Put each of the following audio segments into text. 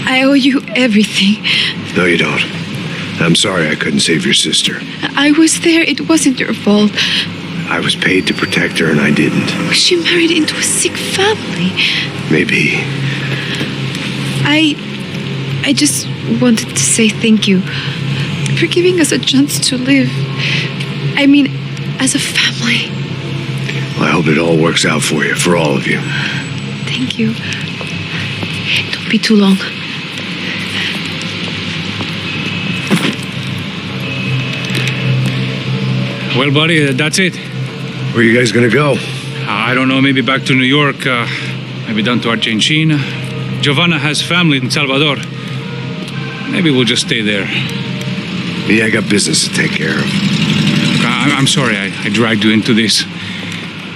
I owe you everything. No, you don't. I'm sorry I couldn't save your sister. I was there. It wasn't your fault. I was paid to protect her and I didn't. She married into a sick family. Maybe. I just wanted to say thank you for giving us a chance to live. I mean, as a family. Well, I hope it all works out for you, for all of you. Thank you. Don't be too long. Well, buddy, that's it. Where are you guys gonna go? I don't know, maybe back to New York, maybe down to Argentina. Giovanna has family in Salvador. Maybe we'll just stay there. Yeah, I got business to take care of. I'm sorry I dragged you into this.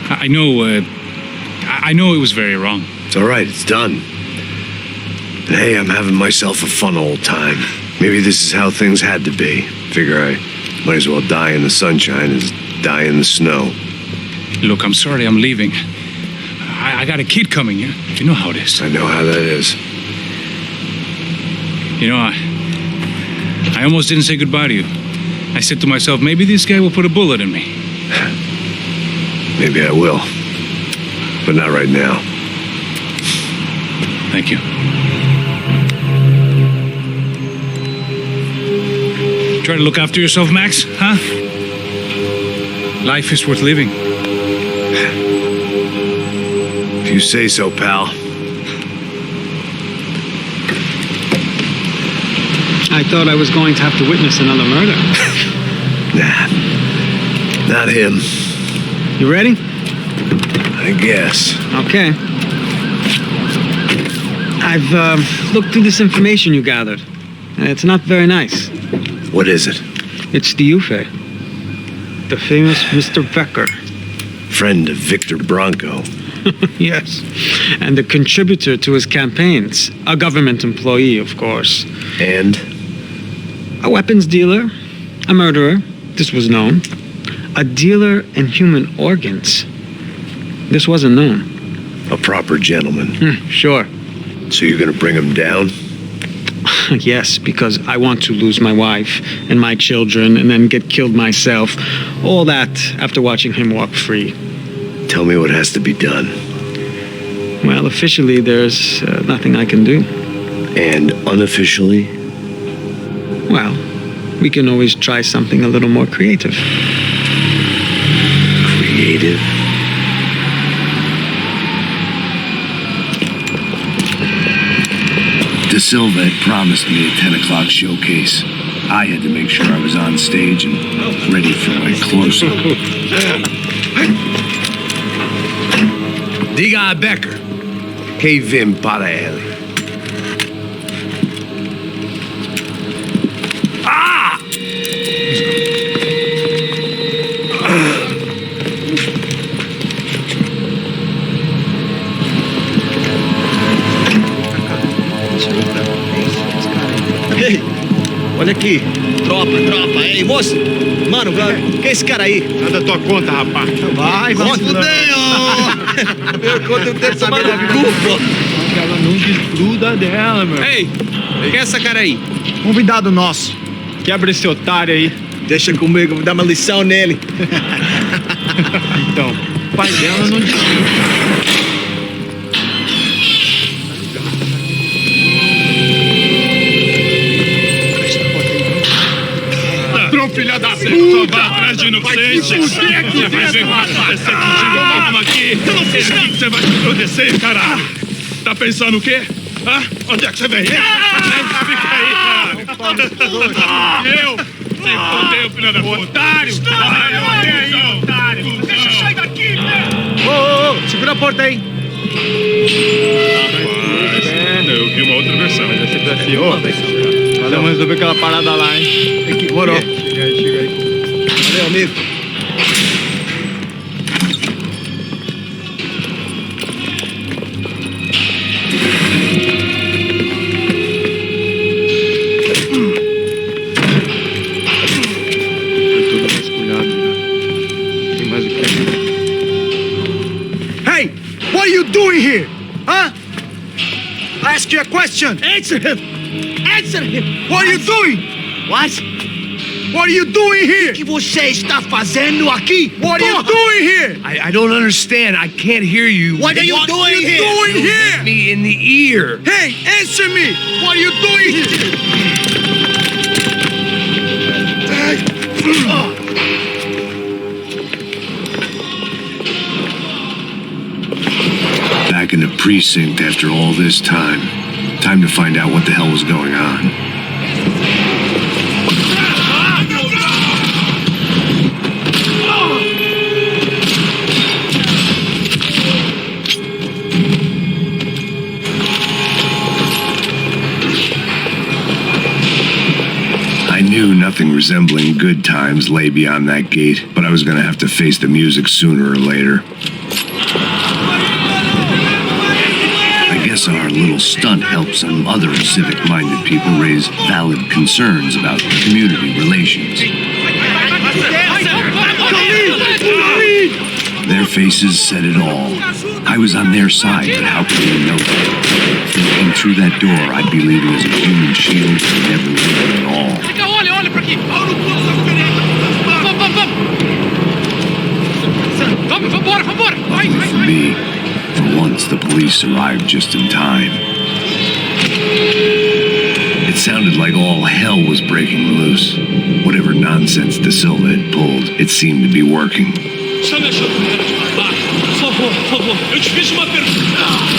I know it was very wrong. It's all right, it's done. And hey, I'm having myself a fun old time. Maybe this is how things had to be. Figure I might as well die in the sunshine as die in the snow. Look, I'm sorry I'm leaving. I got a kid coming. You know how it is. I know how that is. You know, I almost didn't say goodbye to you. I said to myself, maybe this guy will put a bullet in me. Maybe I will. But not right now. Thank you. Try to look after yourself, Max, huh? Life is worth living. If you say so, pal. I thought I was going to have to witness another murder. Nah, not him. You ready? I guess. Okay. I've looked through this information you gathered. It's not very nice. What is it? It's the Ufe. The famous Mr. Becker. Friend of Victor Bronco. Yes. And a contributor to his campaigns. A government employee, of course. And? A weapons dealer. A murderer. This was known. A dealer in human organs. This wasn't known. A proper gentleman. Sure. So you're gonna bring him down? Yes, because I want to lose my wife and my children and then get killed myself. All that after watching him walk free. Tell me what has to be done. Well, officially, there's nothing I can do. And unofficially? Well, we can always try something a little more creative. Creative? De Silva had promised me a 10 o'clock showcase. I had to make sure I was on stage and ready for my close-up. Diga a Becker. Que vim para ele. Ah! Ei, olha aqui. Tropa. Ei, moço. Mano, quem é esse cara aí? Nada da tua conta, rapaz. Vai, se fuder, ó. Meu conta eu tenho tomado culpa. Ela não desgruda dela, meu. Ei, quem é essa cara aí? Convidado nosso. Quebra esse otário aí. Deixa comigo, vou dar uma lição nele. Então, o pai dela não desgruda. Filha da puta! Só vai atrás de inocente! O que é que vem acontecer contigo? Vamos aqui! Eu não fiz nada! Você vai se proteger, caralho! Tá pensando o quê? Hã? Onde é que você vem? Fica aí, cara! Eu? Você fodeu, filha da puta! Otário! Otário! Deixa eu sair daqui, meu! Ô, segura a porta aí! Eu vi uma outra versão. Mas essa é assim, ó. Vamos resolver aquela parada lá, hein? Morou. Chega aí. Valeu, amigo. Tudo vasculhado, né? Tem mais o que? Hey, what are you doing here? Huh? question. Answer him! Answer him. What are you doing? What? What are you doing here? O que você está fazendo aqui? What are you doing here? I don't understand. I can't hear you. What are you doing here? Doing here? Me in the ear. Hey, answer me! What are you doing here? Back in the precinct after all this time. Time to find out what the hell was going on. I knew nothing resembling good times lay beyond that gate, but I was gonna have to face the music sooner or later. I guess our little stunt helped some other civic-minded people raise valid concerns about community relations. Their faces said it all. I was on their side, but how could they know that? Thinking through that door, I'd be leaving as a human shield for never living at all. Olha pra aqui! Vambora! Vai! For me, for once, the police arrived just in time. It sounded like all hell was breaking loose. Whatever nonsense De Silva had pulled, it seemed to be working. Chame a churrasqueira de baixo. Por favor, eu te fiz uma pergunta.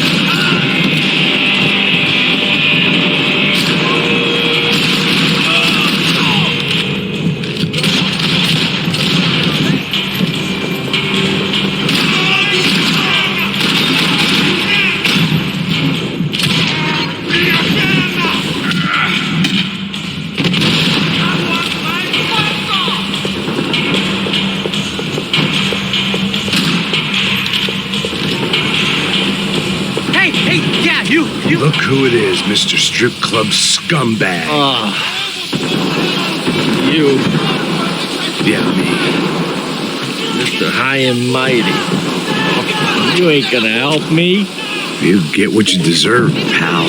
Look who it is, Mr. Strip Club Scumbag. You, Yeah, me. Mr. High and Mighty. You ain't gonna help me. You get what you deserve, pal.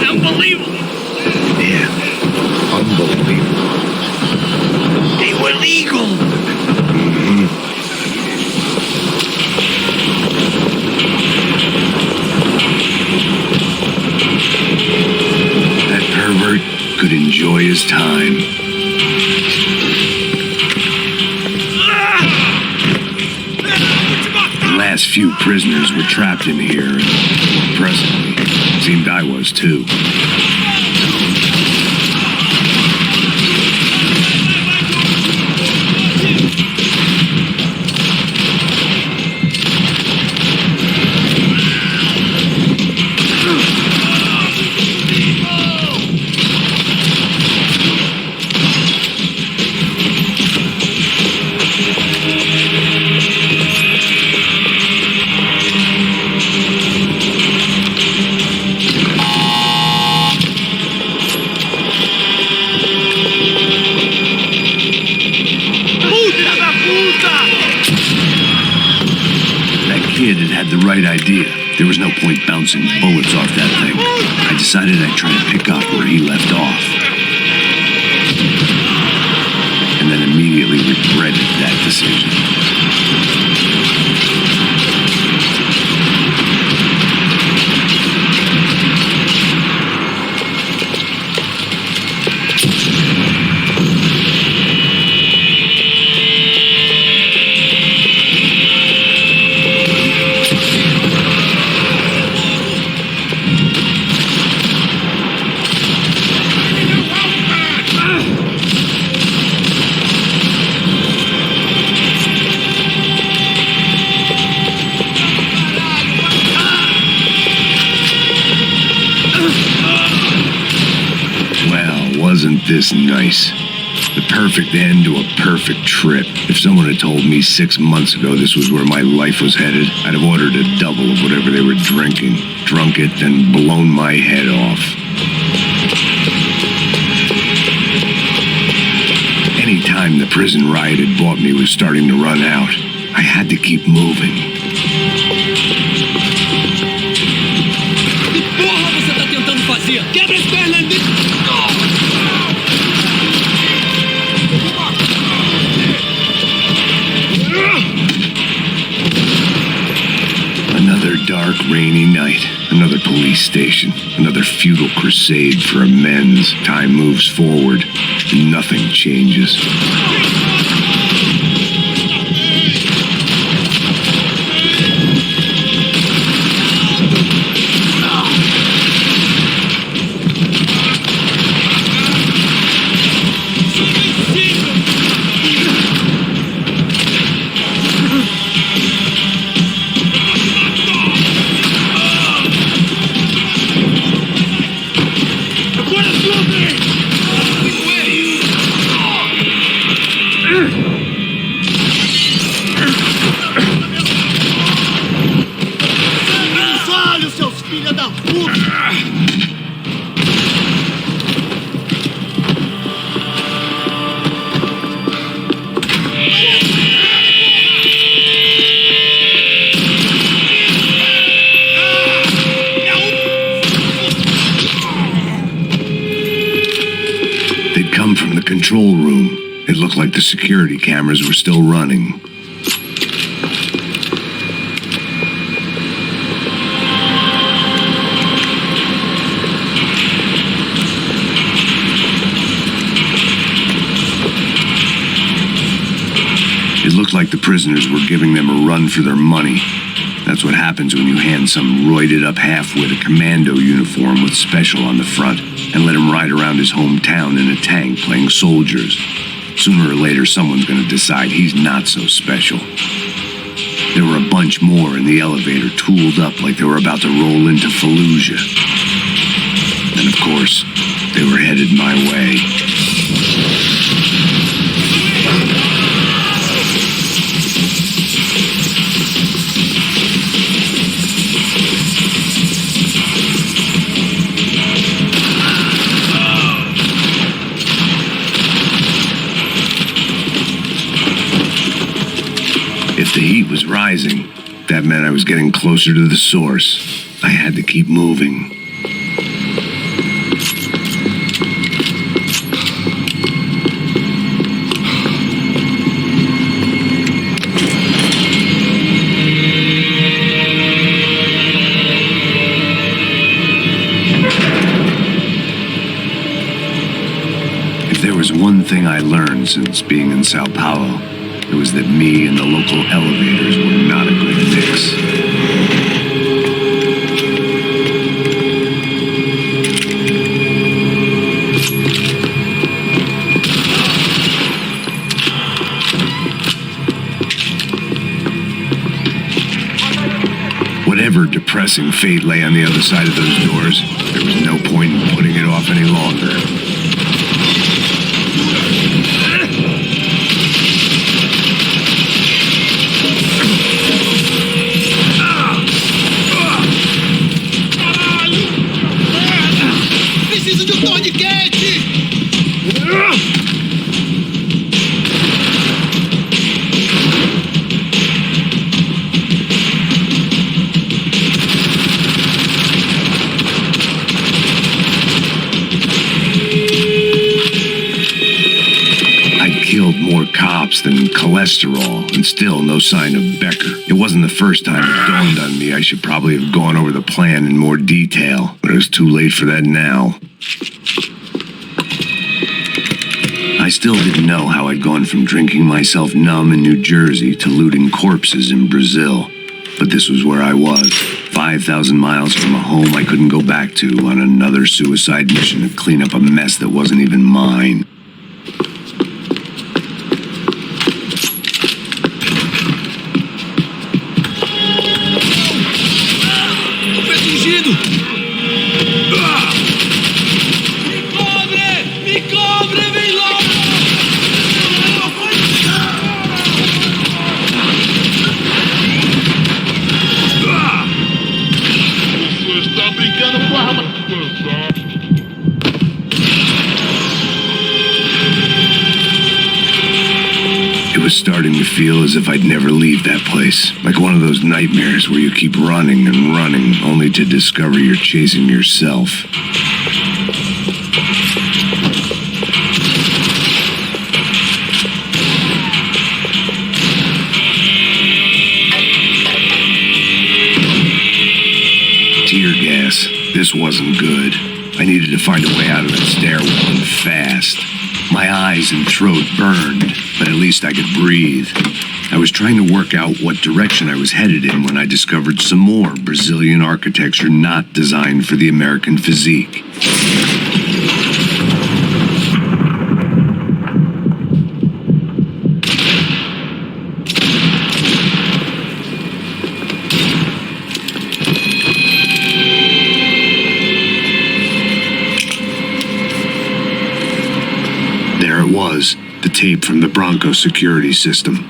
Unbelievable. Yeah, unbelievable. They were legal. That pervert could enjoy his time. The last few prisoners were trapped in here, and presently, seemed I was too. Kid had the right idea. There was no point bouncing bullets off that thing. I decided I'd try to pick up where he left off. And then immediately regretted that decision. Wasn't this nice? The perfect end to a perfect trip. If someone had told me 6 months ago this was where my life was headed, I'd have ordered a double of whatever they were drinking, drunk it, then blown my head off. Any time the prison riot had bought me was starting to run out, I had to keep moving. Que porra você tá tentando rainy night. Another police station. Another futile crusade for amends. Time moves forward, and nothing changes. They'd come from the control room. It looked like the security cameras were still running. It looked like the prisoners were giving them a run for their money. That's what happens when you hand some roided-up half-wit a commando uniform with special on the front and let him ride around his hometown in a tank playing soldiers. Sooner or later, someone's going to decide he's not so special. There were a bunch more in the elevator, tooled up like they were about to roll into Fallujah. And of course, they were headed my way. If the heat was rising, that meant I was getting closer to the source. I had to keep moving. If there was one thing I learned since being in Sao Paulo, it was that me and the local elevators were not a good mix. Whatever depressing fate lay on the other side of those doors, there was no point in putting it off any longer. More cops than cholesterol, and still no sign of Becker. It wasn't the first time it dawned on me I should probably have gone over the plan in more detail, but it was too late for that now. I still didn't know how I'd gone from drinking myself numb in New Jersey to looting corpses in Brazil, but this was where I was, 5,000 miles from a home I couldn't go back to, on another suicide mission to clean up a mess that wasn't even mine. It was starting to feel as if I'd never leave that place. Like one of those nightmares where you keep running and running, only to discover you're chasing yourself. This wasn't good. I needed to find a way out of that stairwell and fast. My eyes and throat burned, but at least I could breathe. I was trying to work out what direction I was headed in when I discovered some more Brazilian architecture not designed for the American physique. There it was, the tape from the Bronco security system.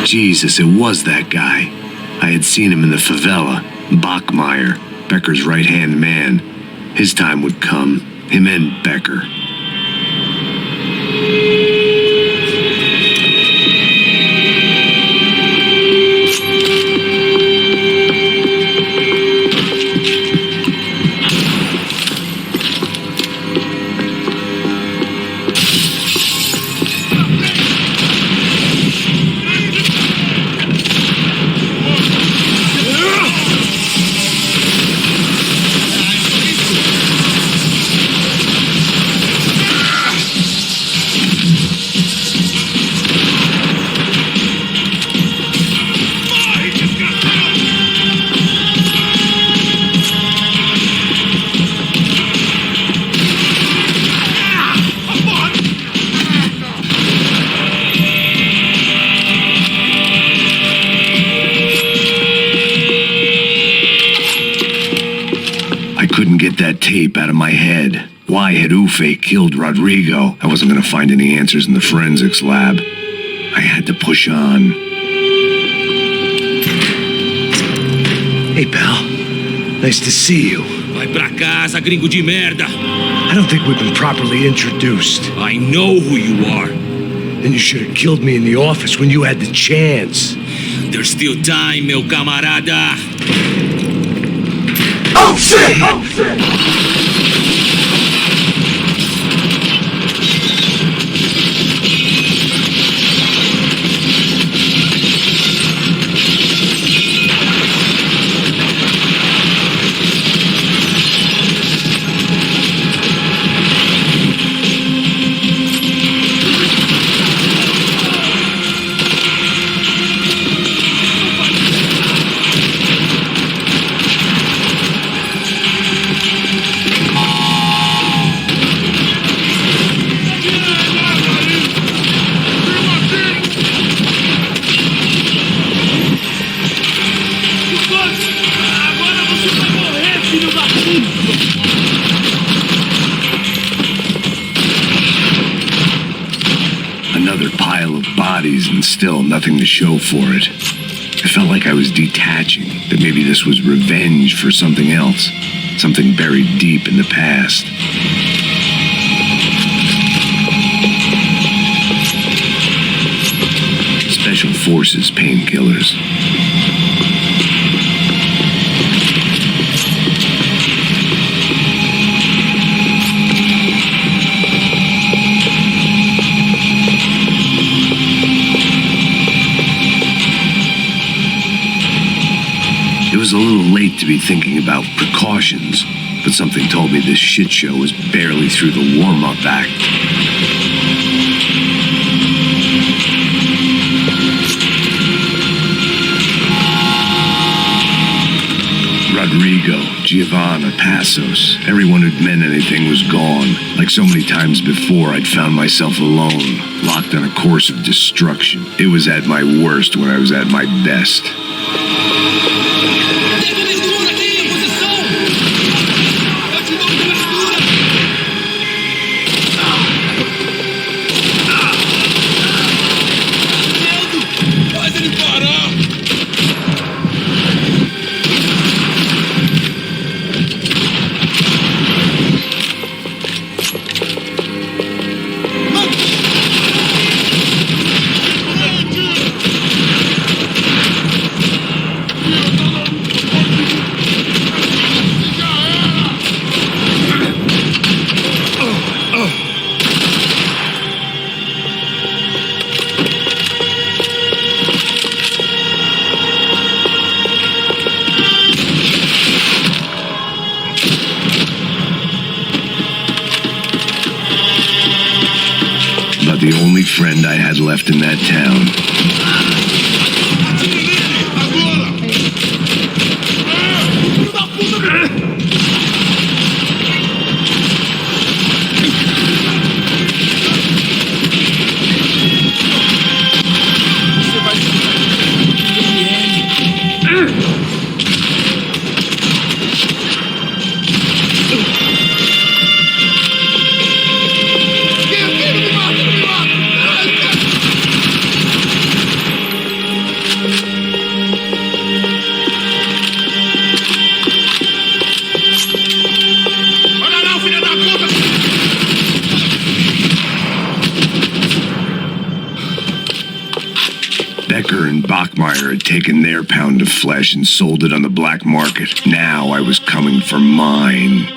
Jesus, it was that guy. I had seen him in the favela. Bachmeyer, Becker's right-hand man. His time would come. Him and Becker. That tape out of my head. Why had Ufe killed Rodrigo? I wasn't going to find any answers in the forensics lab. I had to push on. Hey, pal. Nice to see you. Vai pra casa, gringo de merda. I don't think we've been properly introduced. I know who you are. Then you should have killed me in the office when you had the chance. There's still time, meu camarada. Oh, shit! Oh, shit! Another pile of bodies and still nothing to show for it. I felt like I was detaching, that maybe this was revenge for something else, something buried deep in the past. Special Forces painkillers. It was a little late to be thinking about precautions, but something told me this shit show was barely through the warm-up act. Rodrigo, Giovanna, Passos, everyone who'd meant anything was gone. Like so many times before, I'd found myself alone, locked on a course of destruction. It was at my worst when I was at my best. about the only friend I had left in that town. Becker and Bachmeyer had taken their pound of flesh and sold it on the black market. Now I was coming for mine.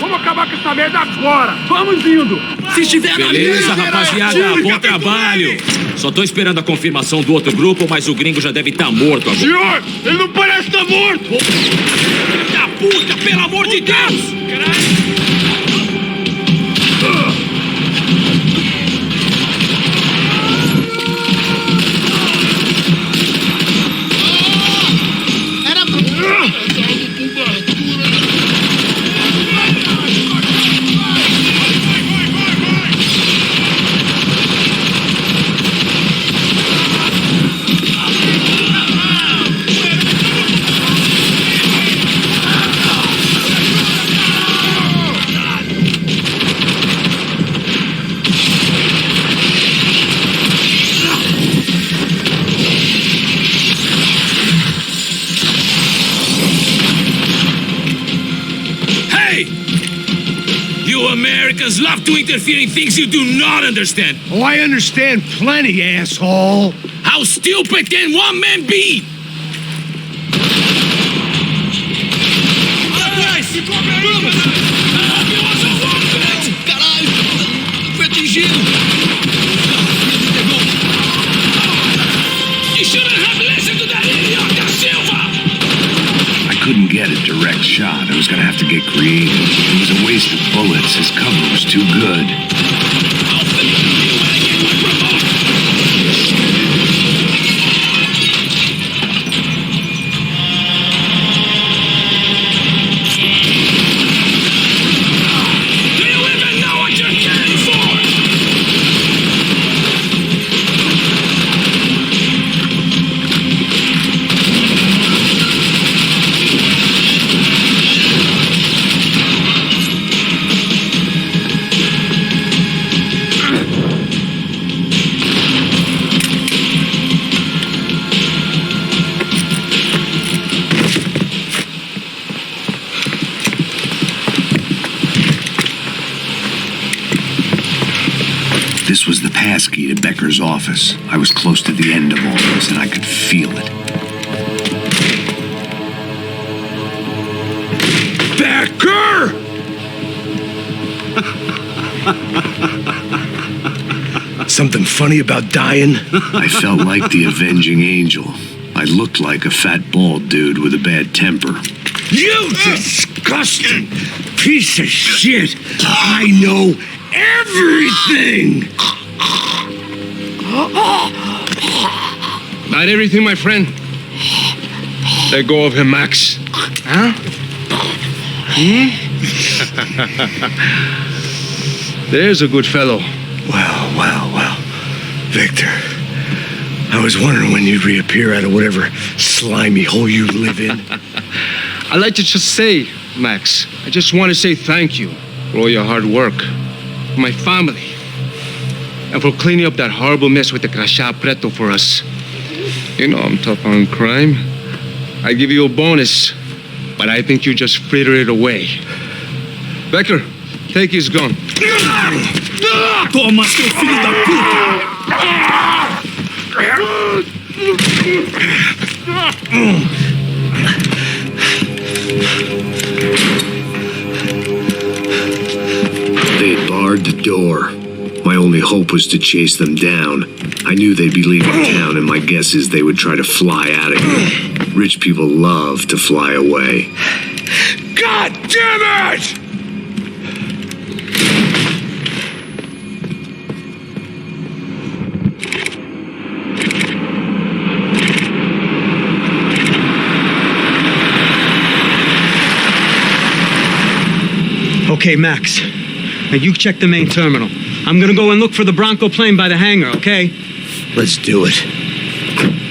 Vamos acabar com essa merda agora! Vamos indo! Se estiver na Beleza, rapaziada, bom trabalho! Só tô esperando a confirmação do outro grupo, mas o gringo já deve estar morto agora. Senhor, ele não parece estar morto! Filho da puta, pelo amor de Deus! Americans love to interfere in things you do not understand. Oh, I understand plenty, asshole. How stupid can one man be? Caralho! Foi atingido! You shouldn't have listened to that idiot, Da Silva! I couldn't get a direct shot. I was gonna have to get creative. It was a waste of bullets. His cover was too good. I'll finish you when I get my promotion! Do you even know what you're getting for? This was the passkey to Becker's office. I was close to the end of all this, and I could feel it. Becker! Something funny about dying? I felt like the avenging angel. I looked like a fat bald dude with a bad temper. You disgusting piece of shit! I know everything! Not everything, my friend. Let go of him, Max. Huh? There's a good fellow. Well. Victor, I was wondering when you'd reappear out of whatever slimy hole you live in. I'd like to just say, Max, I just want to say thank you for all your hard work, for my family, and for cleaning up that horrible mess with the Crachá Preto for us. You know I'm tough on crime. I give you a bonus, but I think you just fritter it away. Becker, take his gun. Toma, seu filho da puta! They had barred the door. My only hope was to chase them down. I knew they'd be leaving town, and my guess is they would try to fly out of here. Rich people love to fly away. God damn it! Okay, Max. Now you check the main terminal. I'm gonna go and look for the Bronco plane by the hangar, okay? Let's do it.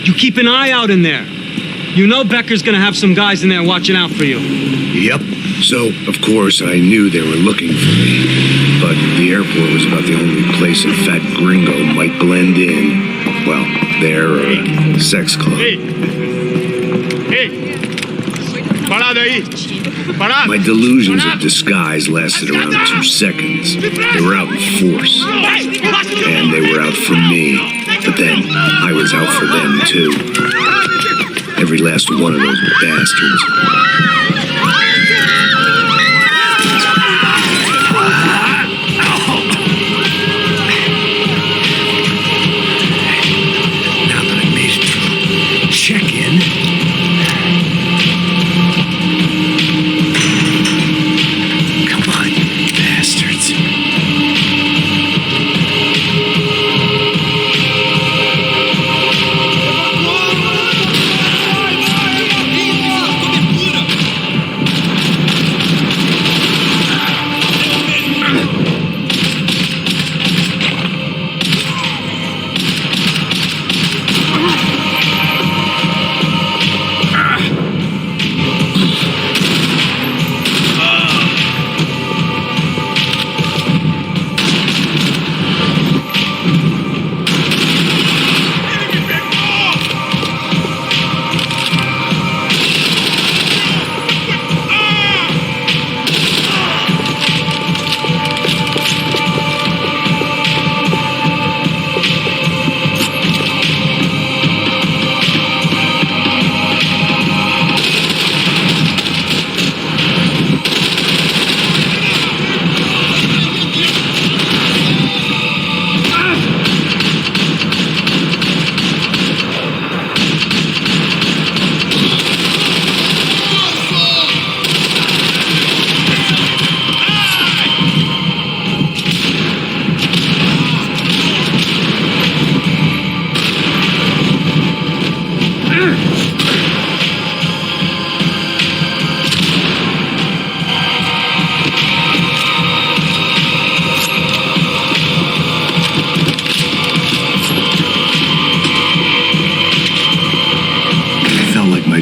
You keep an eye out in there. You know Becker's gonna have some guys in there watching out for you. Yep. So, of course, I knew they were looking for me. But the airport was about the only place a fat gringo might blend in. Well, their sex club. Parado aí! Parado! My delusions of disguise lasted around 2 seconds. They were out in force. And they were out for me. But then, I was out for them, too. Every last one of those bastards. Now that I made it through check-in, come on, you bastards.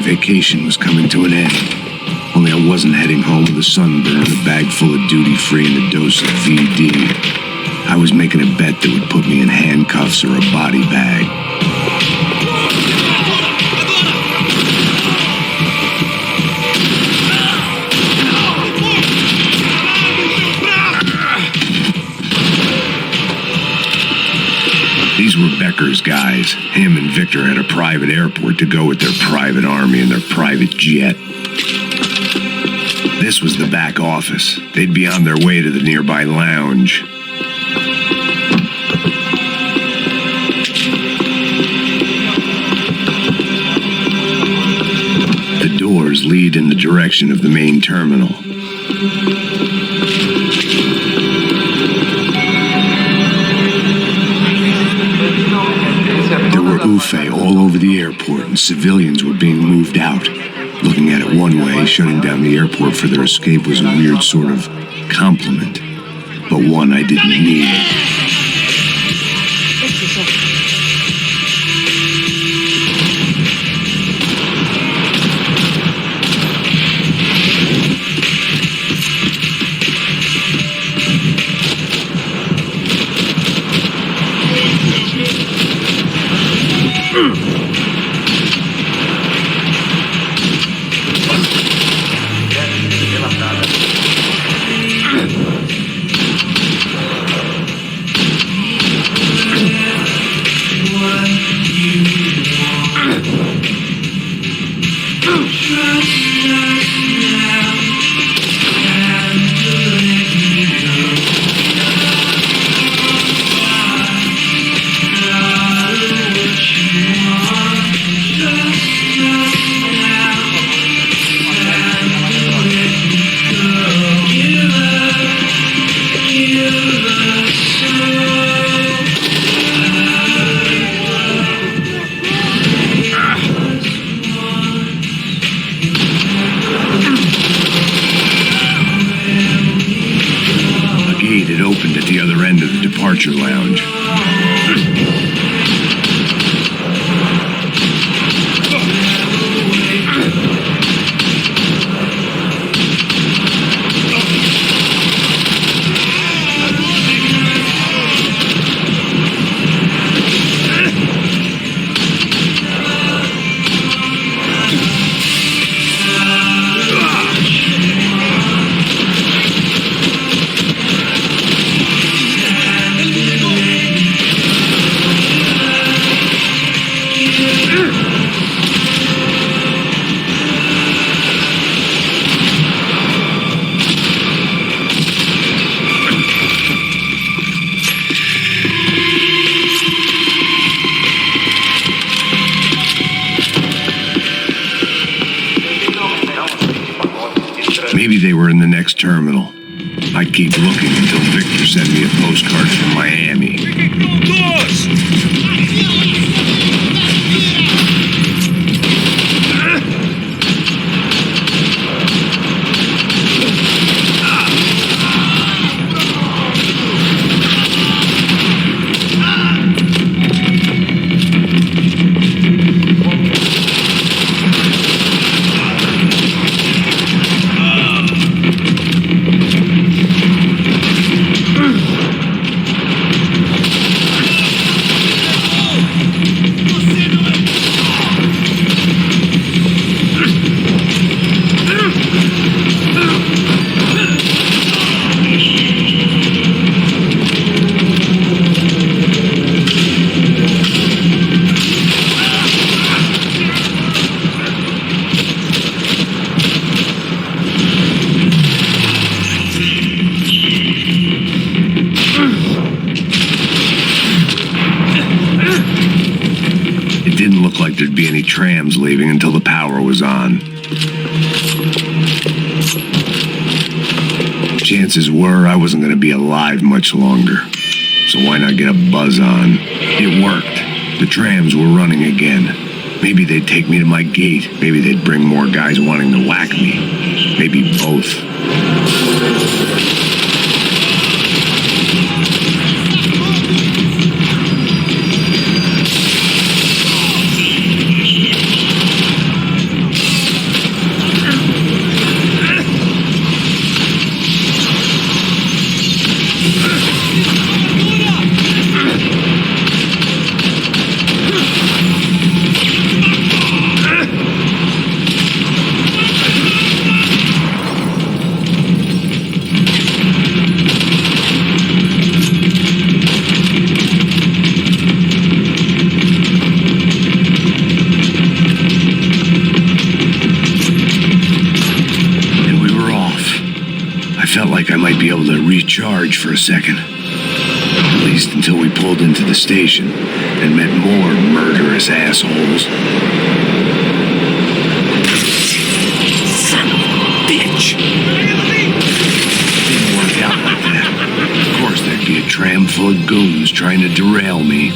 Vacation was coming to an end. Only I wasn't heading home with a sunburn, a bag full of duty-free, and a dose of VD. I was making a bet that would put me in handcuffs or a body bag. These were Becker's guys. Him and Victor had a private airport to go with their private army and their private jet. This was the back office. They'd be on their way to the nearby lounge. The doors lead in the direction of the main terminal. There were UFE all over the airport, and civilians were being moved out. Looking at it one way, shutting down the airport for their escape was a weird sort of compliment, but one I didn't need. departure lounge. Maybe they were in the next terminal. I'd keep looking until Victor sent me a postcard from Miami. There'd be any trams leaving until the power was on. Chances were I wasn't going to be alive much longer, so why not get a buzz on? It worked. The trams were running again. Maybe they'd take me to my gate. Maybe they'd bring more guys wanting to whack me. Maybe both. Recharge for a second. At least until we pulled into the station and met more murderous assholes. Son of a bitch! Didn't work out like that. Of course, there'd be a tram full of goons trying to derail me.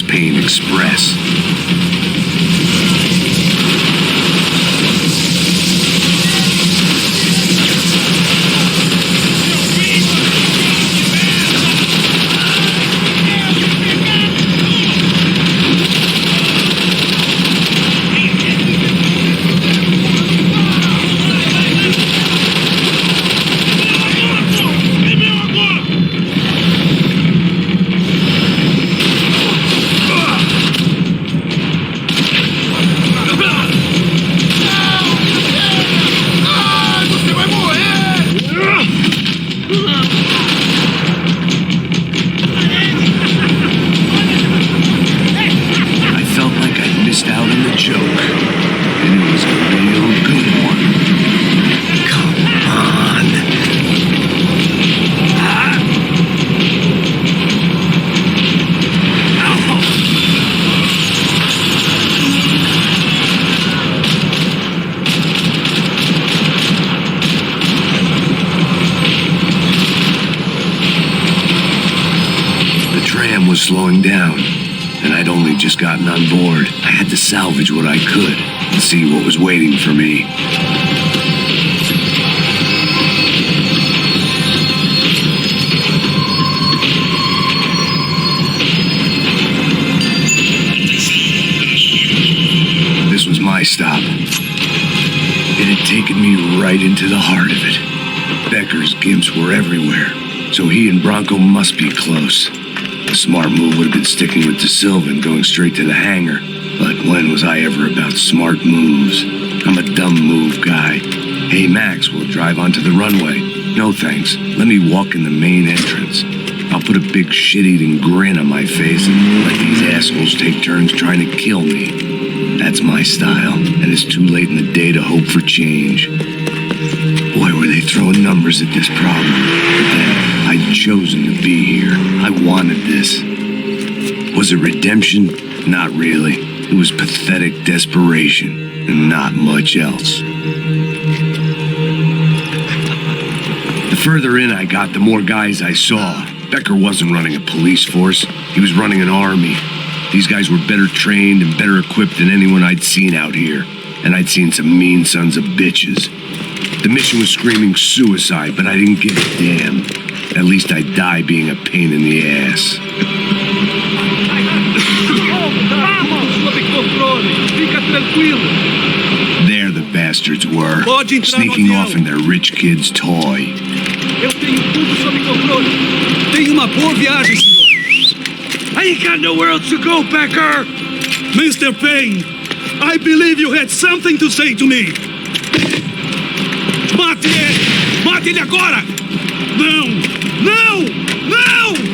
Payne Express. slowing down, and I'd only just gotten on board. I had to salvage what I could and see what was waiting for me. This was my stop. It had taken me right into the heart of it. Becker's gimps were everywhere, so he and Bronco must be close. A smart move would have been sticking with De Silva and going straight to the hangar. But when was I ever about smart moves? I'm a dumb move guy. Hey, Max, we'll drive onto the runway. No thanks. Let me walk in the main entrance. I'll put a big shit-eating grin on my face and let these assholes take turns trying to kill me. That's my style, and it's too late in the day to hope for change. Boy, were they throwing numbers at this problem. But then, I'd chosen to be here. I wanted this. Was it redemption? Not really. It was pathetic desperation, and not much else. The further in I got, the more guys I saw. Becker wasn't running a police force. He was running an army. These guys were better trained and better equipped than anyone I'd seen out here. And I'd seen some mean sons of bitches. The mission was screaming suicide, but I didn't give a damn. At least I'd die being a pain in the ass. There the bastards were, sneaking off in their rich kid's toy. Eu tenho tudo sob controle. Tenha uma boa viagem, senhor. I ain't got nowhere else to go, Becker! Mr. Payne, I believe you had something to say to me. Mate ele! Mate ele agora! Não! Não! Não!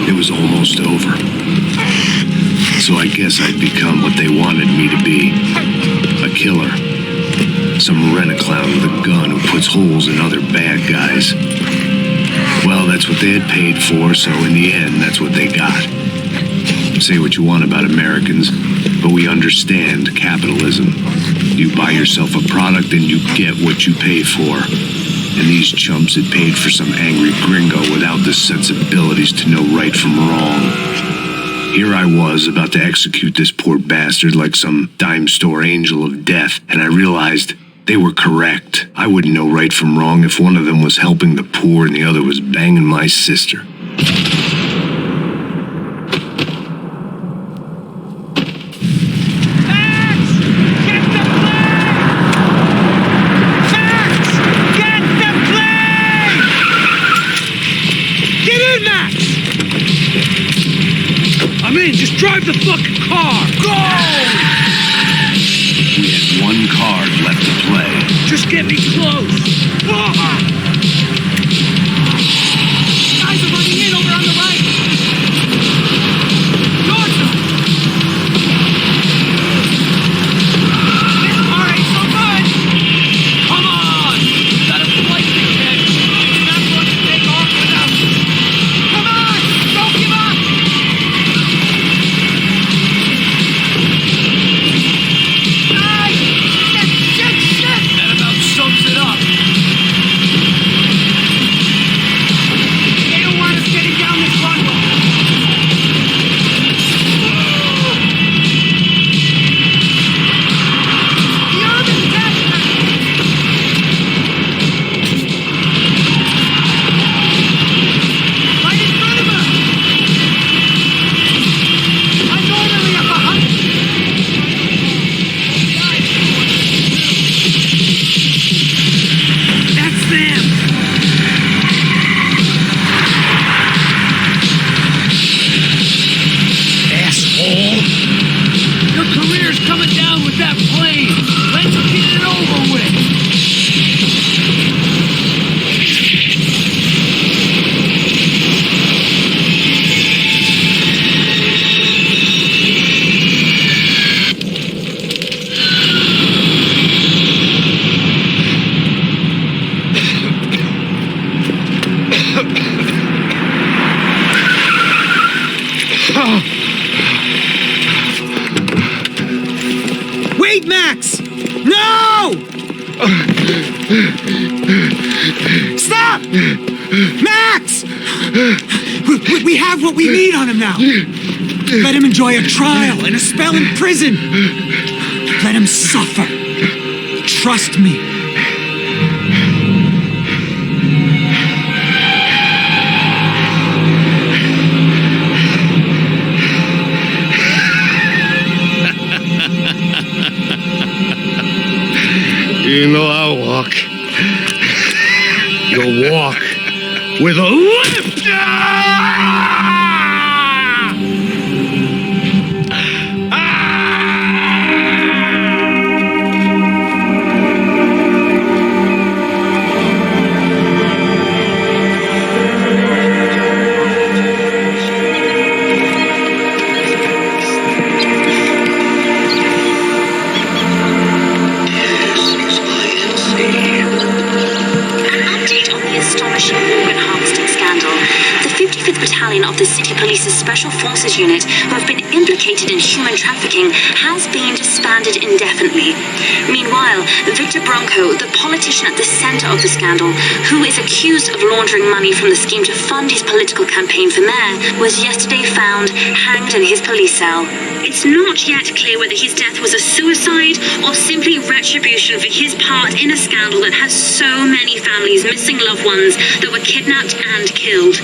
It was almost over. So I guess I'd become what they wanted me to be. A killer. Some rent-a-clown with a gun who puts holes in other bad guys. Well, that's what they had paid for, so in the end, that's what they got. Say what you want about Americans, but we understand capitalism. You buy yourself a product and you get what you pay for. And these chumps had paid for some angry gringo without the sensibilities to know right from wrong. Here I was, about to execute this poor bastard like some dime store angel of death, and I realized they were correct. I wouldn't know right from wrong if one of them was helping the poor and the other was banging my sister. the fucking car! Go! We had one card left to play. Just get me close! Guys are running in over on the right! Georgia! This car ain't so good! Come on! We got a flight to catch! It's not going to take off without us! Come on! Don't give up! Shit! That about sums it up. They don't want us getting down this runway. The urban detachment! Right in front of us! I'm normally up 100. That's them! Asshole! Your career's coming down with that plane! Let's get it over with! Wait, Max! No! Stop! Max! We have what we need on him now. Let him enjoy a trial and a spell in prison. Let him suffer. Trust me. You know I'll walk. You'll walk with a lift! Of the City Police's Special Forces Unit, who have been implicated in human trafficking, has been disbanded indefinitely. Meanwhile, Victor Bronco, the politician at the center of the scandal, who is accused of laundering money from the scheme to fund his political campaign for mayor, was yesterday found hanged in his police cell. It's not yet clear whether his death was a suicide or simply retribution for his part in a scandal that has so many families missing loved ones that were kidnapped and killed.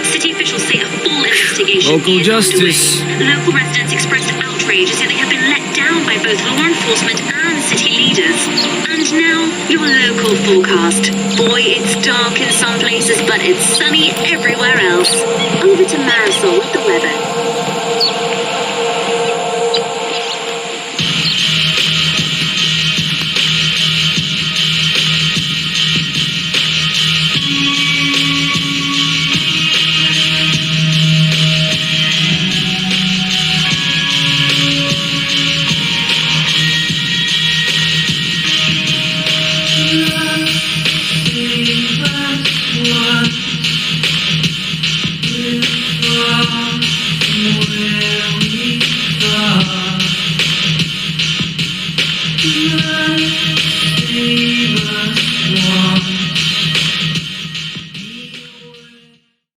City officials say a full investigation Local is justice. underway. Local residents expressed outrage as they have been let down by both law enforcement and city leaders. And now, your local forecast. Boy, it's dark in some places, but it's sunny everywhere else. Over to Marisol with the weather.